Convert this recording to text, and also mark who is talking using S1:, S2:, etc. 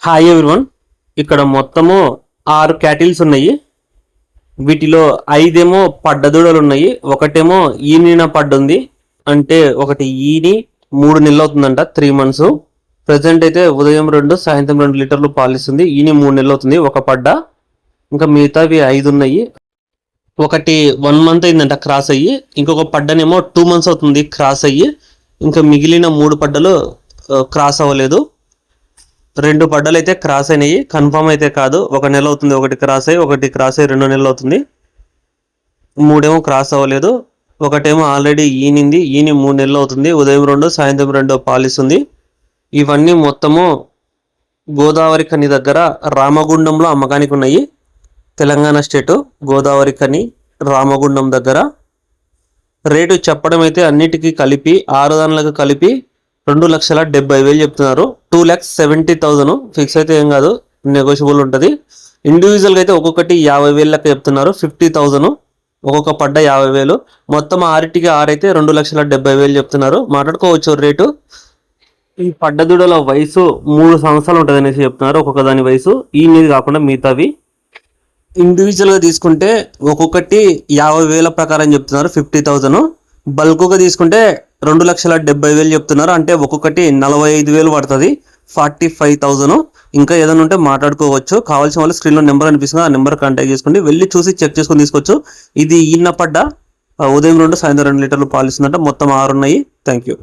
S1: Hi everyone. ఇక్కడ మొత్తము 6 cattles ఉన్నాయి. వీటిలో 5 పడ్డదూడలు ఉన్నాయి. ఒకటేమో ఈనిన పడ్డుంది, అంటే ఒకటి ఈని 3 నెలలు అవుతుందంట, 3 months. ప్రజెంట్ అయితే ఉదయం 2 సాయంత్రం 2 లీటర్లు పాలిస్తుంది. ఈని 3 నెలలు అవుతుంది ఒక పడ్డ. ఇంకా మిగతావి 5 ఉన్నాయి. ఒకటి 1 month అయిందంట క్రాస్ అయ్యి, ఇంకొక పడ్డనేమో 2 months అవుతుంది క్రాస్ అయ్యి. ఇంకా మిగిలిన 3 పడ్డలు క్రాస్ అవ్వలేదు. 2 పడ్డలు అయితే క్రాస్ అయినాయి, కన్ఫర్మ్ అయితే కాదు. 1 నెల అవుతుంది ఒకటి క్రాస్ అయ్యి, 2 నెలలు అవుతుంది. 3 క్రాస్ అవ్వలేదు. ఒకటేమో ఆల్రెడీ ఈనింది, ఈని 3 నెలలు అవుతుంది. ఉదయం 2 సాయంత్రం 2 పాలిస్తుంది. ఇవన్నీ మొత్తము గోదావరి ఖని దగ్గర రామగుండంలో అమ్మకానికి ఉన్నాయి. తెలంగాణ స్టేటు గోదావరి ఖని రామగుండం దగ్గర. రేటు చెప్పడం అయితే అన్నిటికీ కలిపి 6 దానిలకు కలిపి 2,70,000 చెప్తున్నారు. 2,70,000 ఫిక్స్ అయితే ఏం కాదు, నెగోషియబుల్ ఉంటుంది. ఇండివిజువల్గా అయితే ఒక్కొక్కటి 50,000 లెక్క చెప్తున్నారు. 50,000 ఒక్కొక్క పడ్డ 50,000. మొత్తం 6టికి 6 అయితే 2,70,000 చెప్తున్నారు. మాట్లాడుకోవచ్చు రేటు. ఈ పడ్డదూడల వయసు 3 సంవత్సరాలు ఉంటుంది అనేసి చెప్తున్నారు, ఒక్కొక్క దాని వయసు. ఈ నీది కాకుండా మిగతావి ఇండివిజువల్గా తీసుకుంటే ఒక్కొక్కటి 50,000 ప్రకారం చెప్తున్నారు, 50,000. బల్క్గా తీసుకుంటే 2,70,000 చెప్తున్నారు, అంటే ఒక్కొక్కటి 45,000 పడుతుంది, 45,000. ఇంకా ఏదైనా ఉంటే మాట్లాడుకోవచ్చు. కావాల్సిన వాళ్ళు స్క్రీన్లో నెంబర్ అనిపిస్తుంది, ఆ నెంబర్ కాంటాక్ట్ చేసుకోండి. వెళ్ళి చూసి చెక్ చేసుకొని తీసుకోవచ్చు. ఇది ఈన్న పడ్డ ఉదయం 2 సాయంత్రం 2 లీటర్లు పాలిస్తుందంట. మొత్తం 6 ఉన్నాయి. Thank you.